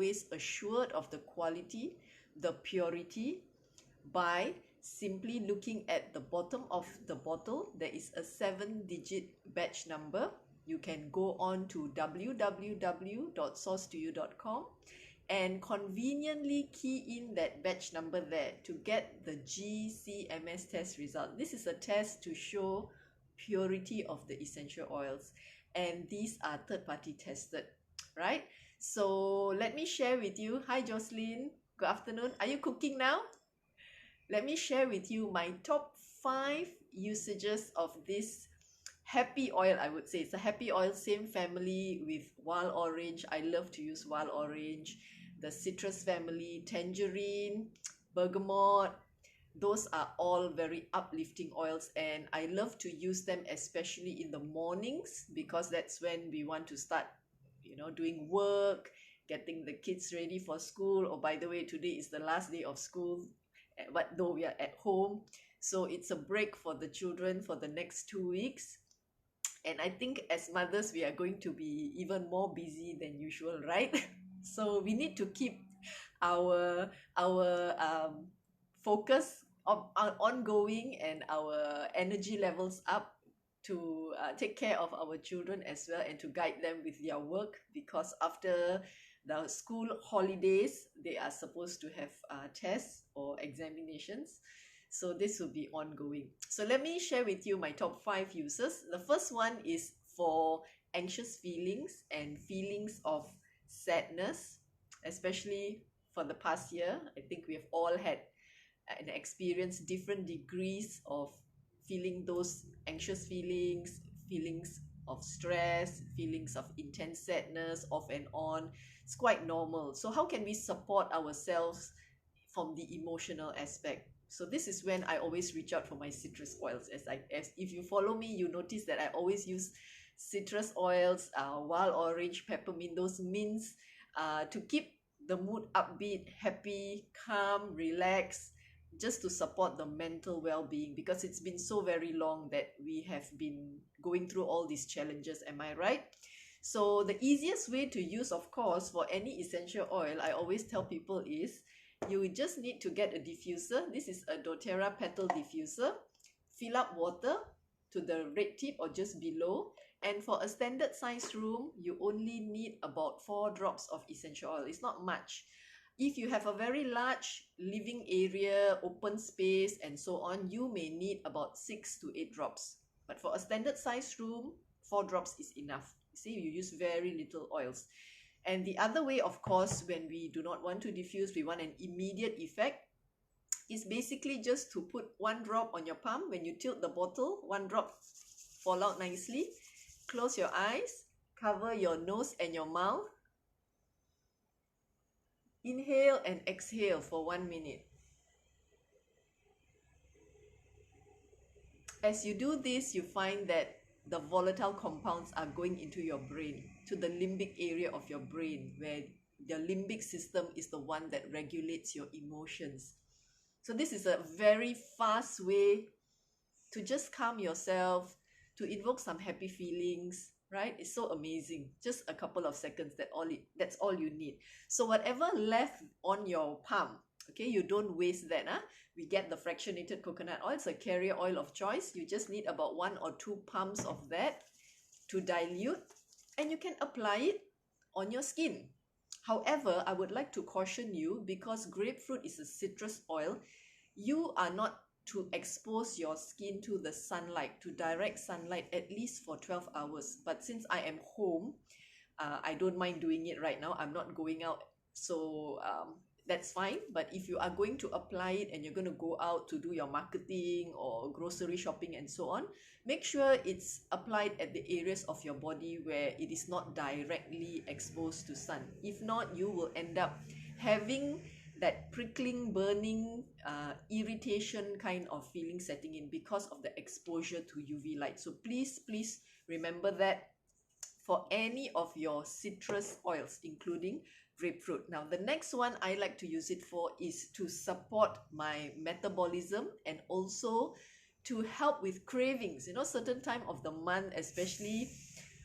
always assured of the quality, the purity, by simply looking at the bottom of the bottle. There is a 7-digit batch number. You can go on to www.sourcetoyou.com and conveniently key in that batch number there to get the GCMS test result. This is a test to show purity of the essential oils, and these are third-party tested, right? So let me share with you. Hi Jocelyn, good afternoon. Are you cooking now? Let me share with you my top 5 usages of this happy oil. I would say it's a happy oil, same family with wild orange. I love to use wild orange. The citrus family, tangerine, bergamot, those are all very uplifting oils, and I love to use them especially in the mornings, because that's when we want to start, doing work, getting the kids ready for school. Or by the way, today is the last day of school, but though we are at home, so it's a break for the children for the next 2 weeks. And I think as mothers, we are going to be even more busy than usual, right? So we need to keep our focus on ongoing and our energy levels up to take care of our children as well, and to guide them with their work, because after the school holidays they are supposed to have tests or examinations. So this will be ongoing. So let me share with you my top 5 uses. The first one is for anxious feelings and feelings of sadness, especially for the past year. I think we have all had and experienced different degrees of feeling those anxious feelings, feelings of stress, feelings of intense sadness, off and on. It's quite normal. So how can we support ourselves from the emotional aspect? So this is when I always reach out for my citrus oils. As if you follow me, you notice that I always use citrus oils, wild orange, peppermint, those mints, to keep the mood upbeat, happy, calm, relaxed, just to support the mental well-being, because it's been so very long that we have been going through all these challenges. Am I right? So the easiest way to use, of course, for any essential oil, I always tell people, is you just need to get a diffuser. This is a doTERRA petal diffuser. Fill up water to the red tip or just below, and for a standard size room, you only need about 4 drops of essential oil. It's not much. If you have a very large living area, open space, and so on, you may need about 6 to 8 drops. But for a standard size room, 4 drops is enough. See, you use very little oils. And the other way, of course, when we do not want to diffuse, we want an immediate effect, is basically just to put 1 drop on your palm. When you tilt the bottle, 1 drop fall out nicely. Close your eyes, cover your nose and your mouth. Inhale and exhale for 1 minute. As you do this, you find that the volatile compounds are going into your brain, to the limbic area of your brain, where the limbic system is the one that regulates your emotions. So this is a very fast way to just calm yourself, to invoke some happy feelings, right? It's so amazing. Just a couple of seconds, that's all you need. So whatever left on your palm, okay, you don't waste that. We get the fractionated coconut oil. It's a carrier oil of choice. You just need about 1 or 2 pumps of that to dilute, and you can apply it on your skin. However, I would like to caution you, because grapefruit is a citrus oil, you are not to expose your skin to the sunlight, to direct sunlight, at least for 12 hours. But since I am home, I don't mind doing it right now. I'm not going out, so that's fine. But if you are going to apply it and you're going to go out to do your marketing or grocery shopping and so on, make sure it's applied at the areas of your body where it is not directly exposed to sun. If not, you will end up having that prickling, burning, irritation kind of feeling setting in because of the exposure to UV light. So please remember that for any of your citrus oils, including grapefruit. Now, the next one I like to use it for is to support my metabolism, and also to help with cravings. Certain time of the month, especially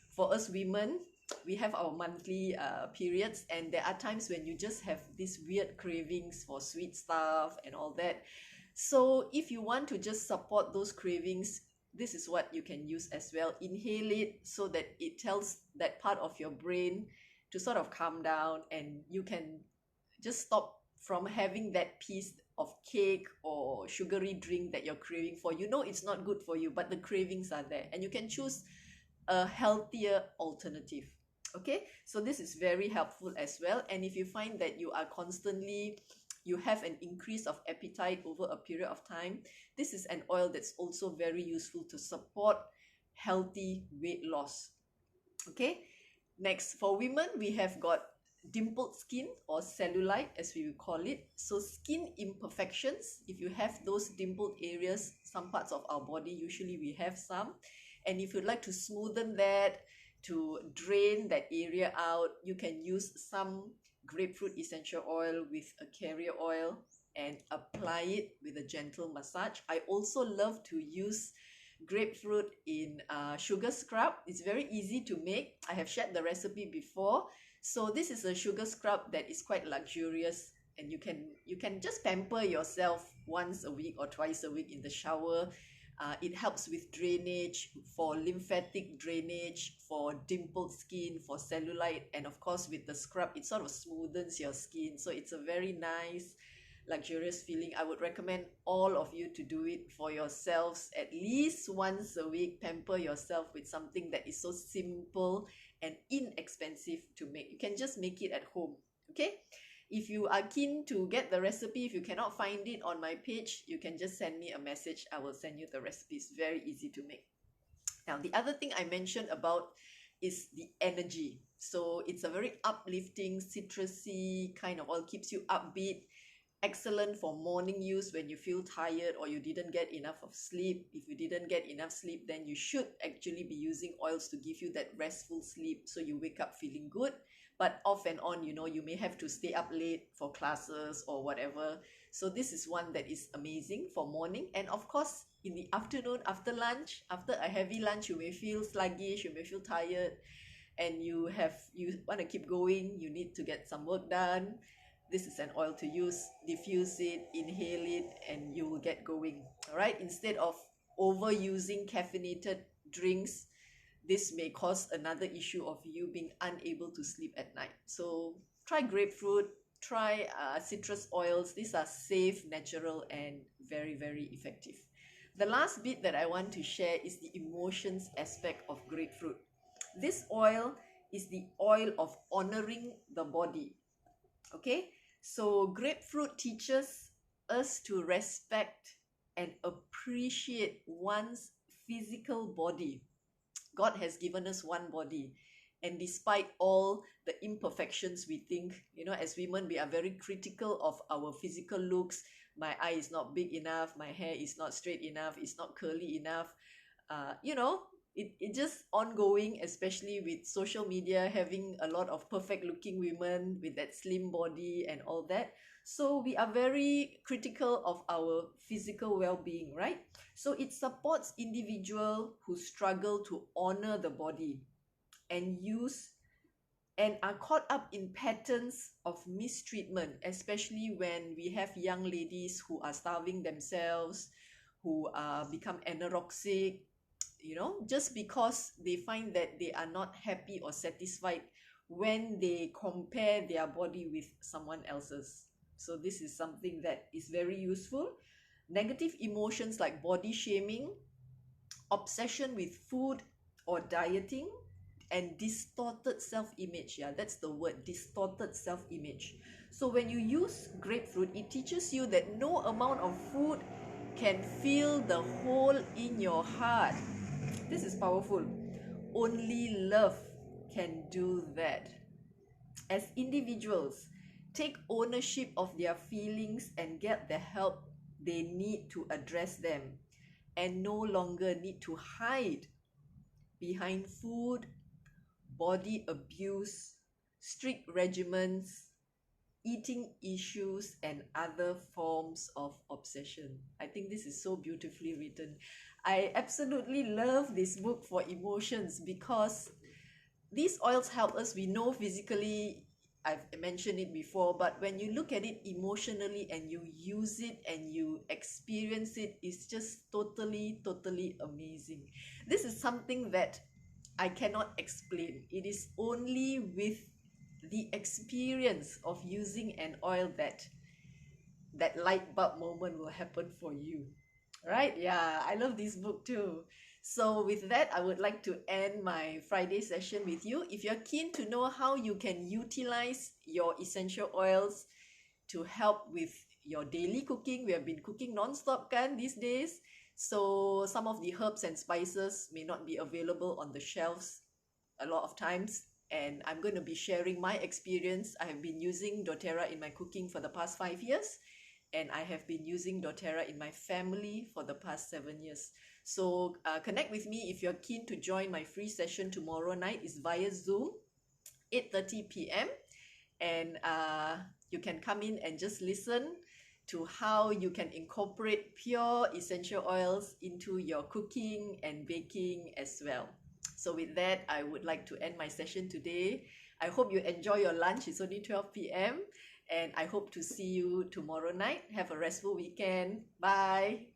for us women, we have our monthly periods, and there are times when you just have these weird cravings for sweet stuff and all that. So if you want to just support those cravings, this is what you can use as well. Inhale it so that it tells that part of your brain to sort of calm down, and you can just stop from having that piece of cake or sugary drink that you're craving for. You know it's not good for you, but the cravings are there, and you can choose a healthier alternative. Okay, so this is very helpful as well. And if you find that you have an increase of appetite over a period of time, this is an oil that's also very useful to support healthy weight loss. Okay, next, for women, we have got dimpled skin, or cellulite as we will call it. So skin imperfections, if you have those dimpled areas, some parts of our body, usually we have some, and if you'd like to smoothen that, to drain that area out, you can use some grapefruit essential oil with a carrier oil and apply it with a gentle massage. I also love to use grapefruit in sugar scrub. It's very easy to make. I have shared the recipe before. So this is a sugar scrub that is quite luxurious, and you can just pamper yourself once a week or twice a week in the shower. It helps with drainage, for lymphatic drainage, for dimpled skin, for cellulite, and of course with the scrub, it sort of smoothens your skin. So it's a very nice, luxurious feeling. I would recommend all of you to do it for yourselves at least once a week. Pamper yourself with something that is so simple and inexpensive to make. You can just make it at home. Okay, if you are keen to get the recipe, if you cannot find it on my page, you can just send me a message. I will send you the recipe. It's very easy to make. Now, the other thing I mentioned about is the energy. So it's a very uplifting, citrusy kind of oil, keeps you upbeat. Excellent for morning use when you feel tired or you didn't get enough of sleep. If you didn't get enough sleep, then you should actually be using oils to give you that restful sleep so you wake up feeling good. But off and on, you may have to stay up late for classes or whatever. So this is one that is amazing for morning. And of course, in the afternoon, after lunch, after a heavy lunch, you may feel sluggish, you may feel tired, and you want to keep going, you need to get some work done. This is an oil to use. Diffuse it, inhale it, and you will get going. All right, instead of overusing caffeinated drinks, this may cause another issue of you being unable to sleep at night. So try grapefruit, try citrus oils. These are safe, natural, and very, very effective. The last bit that I want to share is the emotions aspect of grapefruit. This oil is the oil of honoring the body. Okay, so grapefruit teaches us to respect and appreciate one's physical body. God has given us one body, and despite all the imperfections, we think, as women, we are very critical of our physical looks. My eye is not big enough, my hair is not straight enough, it's not curly enough. It just ongoing, especially with social media, having a lot of perfect looking women with that slim body and all that. So we are very critical of our physical well-being, right? So it supports individuals who struggle to honor the body and are caught up in patterns of mistreatment, especially when we have young ladies who are starving themselves, who become anorexic, just because they find that they are not happy or satisfied when they compare their body with someone else's. So this is something that is very useful. Negative emotions like body shaming, obsession with food or dieting, and distorted self-image. Yeah, that's the word, distorted self-image. So when you use grapefruit, it teaches you that no amount of food can fill the hole in your heart. This is powerful. Only love can do that. As individuals, take ownership of their feelings and get the help they need to address them, and no longer need to hide behind food, body abuse, strict regimens, eating issues, and other forms of obsession. I think this is so beautifully written. I absolutely love this book for emotions because these oils help us. We know physically, I've mentioned it before, but when you look at it emotionally and you use it and you experience it, it's just totally, totally amazing. This is something that I cannot explain. It is only with the experience of using an oil that that light bulb moment will happen for you. Right? Yeah, I love this book too. So, with that, I would like to end my Friday session with you. If you're keen to know how you can utilize your essential oils to help with your daily cooking, we have been cooking non-stop kan these days. So, some of the herbs and spices may not be available on the shelves a lot of times. And I'm going to be sharing my experience. I have been using doTERRA in my cooking for the past 5 years, and I have been using doTERRA in my family for the past 7 years. So connect with me if you're keen to join my free session tomorrow night. It's via Zoom, 8:30 p.m. And you can come in and just listen to how you can incorporate pure essential oils into your cooking and baking as well. So with that, I would like to end my session today. I hope you enjoy your lunch. It's only 12 p.m. And I hope to see you tomorrow night. Have a restful weekend. Bye.